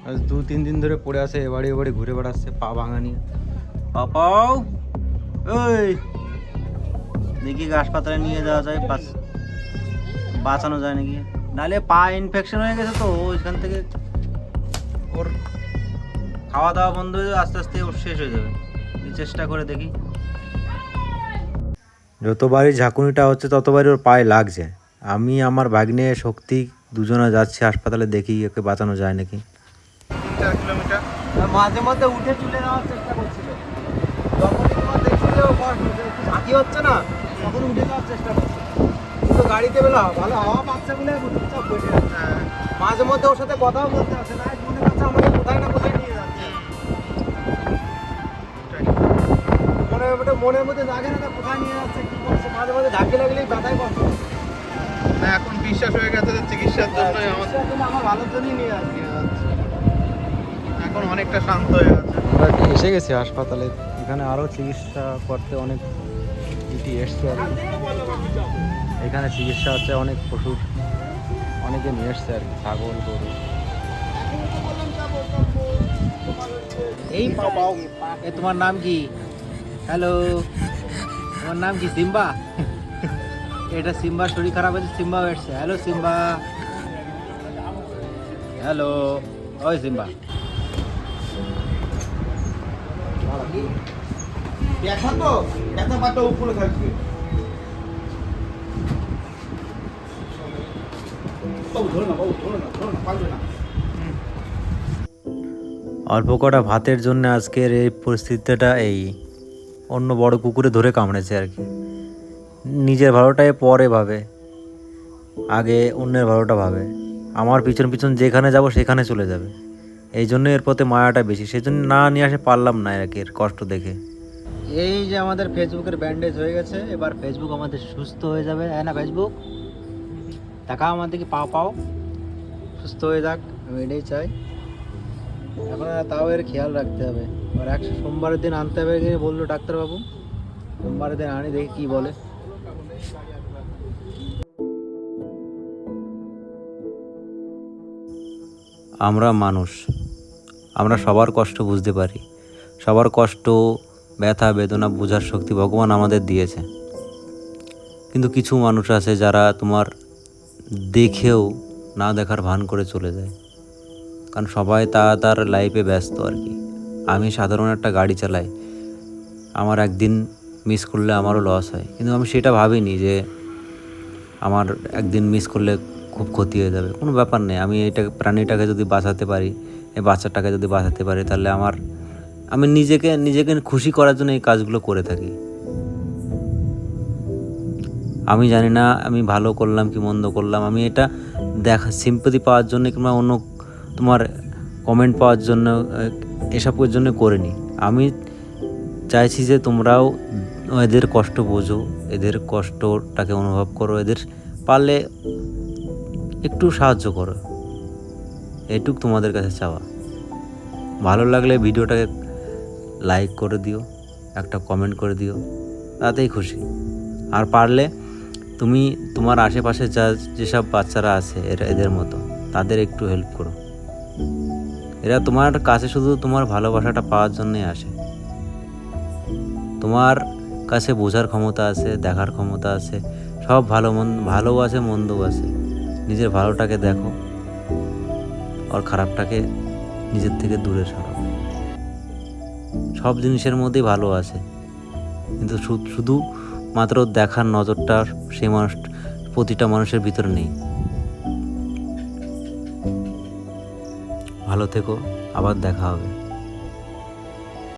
আজ 2-3 দিন ধরে পড়ে আছে, এবারে এবারে ঘুরে বেড়াচ্ছে পা ভাঙা নিয়ে। পাপাও ওই দেখি হাসপাতালে নিয়ে যাওয়া যায়, বাঁচানো যায় নাকি, নাহলে পা ইনফেকশন হয়ে গেছে তো ওইখান থেকে ওর খাওয়া দাওয়া বন্ধ হয়ে যাবে, আস্তে আস্তে ওর শেষ হয়ে যাবে। চেষ্টা করে দেখি। যতবারই ঝাঁকুনিটা হচ্ছে ততবারই ওর পায়ে লাগছে। আমি আমার ভাগ্নে শক্তি দুজনে যাচ্ছি হাসপাতালে, দেখি ওকে বাঁচানো যায় নাকি। 4 কিলোমিটার মাঝে মধ্যে উঠে চলে যাওয়ার চেষ্টা করছিল, যখনই তোমার দেখছিল একটু ঝাঁকি হচ্ছে না তখন উঠে যাওয়ার চেষ্টা করছে, কিন্তু গাড়িতে বেলা ভালো হাওয়া পাচ্ছে বলে চুপচাপ বসে আছে। মাঝে মধ্যে ওর সাথে কথাও বলতে আছে না, মনে হচ্ছে আমাকে কোথায় না কোথায় নিয়ে যাচ্ছে। মনের মধ্যে জাগে না কোথায় নিয়ে যাচ্ছে কি করছে, মাঝে মাঝে ঝাঁকি লাগলেই ব্যথায় কষ্ট। না, এখন বিশ্বাস হয়ে গেছে যে চিকিৎসার জন্যই আমার ভালোর জন্যই নিয়ে যাচ্ছে। এখন অনেকটা শান্ত হয়ে গেছে। আমরা এসে গেছি হাসপাতালে, এখানে আরও চিকিৎসা করতে অনেক ইটি এসছে আর কি। এখানে চিকিৎসা হচ্ছে, অনেক পশুর অনেকে নিয়ে এসছে আর কি, ছাগল গরু। এই পাও, এ তোমার নাম কি? হ্যালো, তোমার নাম কি? সিম্বা? এটা সিম্বার শরীর খারাপ হয়েছে, সিম্বা এসছে। হ্যালো সিম্বা, হ্যালো, ওই সিম্বা। ব্যথা তো ব্যথা পাটা উপরে থাকবে। অল্প কটা ভাতের জন্য আজকের এই পরিস্থিতিটা, এই অন্য বড় কুকুরে ধরে কামড়েছে আর কি। নিজের ভালোটাই পরে ভাবে, আগে অন্যের ভালোটা ভাবে। আমার পিছন পিছন যেখানে যাব সেখানে চলে যাবে, এই জন্য এর প্রতি মায়াটা বেশি, সেই জন্য না নিয়ে আসে পারলাম না আর কি, এর কষ্ট দেখে। এই যে আমাদের ফেসবুকের ব্যান্ডেজ হয়ে গেছে, এবার ফেসবুক আমাদের সুস্থ হয়ে যাবে, তাই না? ফেসবুক টাকা আমাদেরকে পাও সুস্থ হয়ে যাক, আমি এটাই চাই। এখন তাও এর খেয়াল রাখতে হবে। আর সোমবারের দিন আনতে হবে বললো ডাক্তারবাবু, সোমবারের দিন আনি, দেখি কি বলে। আমরা মানুষ, আমরা সবার কষ্ট বুঝতে পারি, সবার কষ্ট ব্যথা বেদনা বোঝার শক্তি ভগবান আমাদের দিয়েছে। কিন্তু কিছু মানুষ আছে যারা তোমার দেখেও না দেখার ভান করে চলে যায়, কারণ সবাই তার লাইফে ব্যস্ত আর কি। আমি সাধারণ একটা গাড়ি চালাই, আমার একদিন মিস করলে আমারও লস হয়, কিন্তু আমি সেটা ভাবিনি যে আমার একদিন মিস করলে খুব ক্ষতি হয়ে যাবে। কোনো ব্যাপার নেই, আমি প্রাণীটাকে যদি বাঁচাতে পারি, এই বাচ্চাটাকে যদি বাঁচাতে পারি, তাহলে আমি নিজেকে খুশি করার জন্য এই কাজগুলো করে থাকি। আমি জানি না আমি ভালো করলাম কি মন্দ করলাম, আমি এটা সিম্পাথি পাওয়ার জন্য কিংবা অন্য তোমার কমেন্ট পাওয়ার জন্য এসবের জন্য করিনি। আমি চাইছি যে তোমরাও এদের কষ্ট বোঝো, এদের কষ্টটাকে অনুভব করো, এদের পারলে একটু সাহায্য করো, এটুক তোমাদের কাছে চাওয়া। ভালো লাগলে ভিডিওটাকে লাইক করে দিও, একটা কমেন্ট করে দিও, তাতেই খুশি। আর পারলে তুমি তোমার আশেপাশে যেসব বাচ্চারা আছে এদের মতো, তাদের একটু হেল্প করো। এরা তোমার কাছে শুধু তোমার ভালোবাসাটা পাওয়ার জন্যই আসে। তোমার কাছে বোঝার ক্ষমতা আছে, দেখার ক্ষমতা আছে, সব ভালোও আছে মন্দও আছে। নিজের ভালোটাকে দেখো আর খারাপটাকে নিজের থেকে দূরে সরাও। সব জিনিসের মধ্যেই ভালো আছে, কিন্তু শুধু মাত্র দেখার নজরটা সেই প্রতিটা মানুষের ভিতরে নেই। ভালো থেকো, আবার দেখা হবে।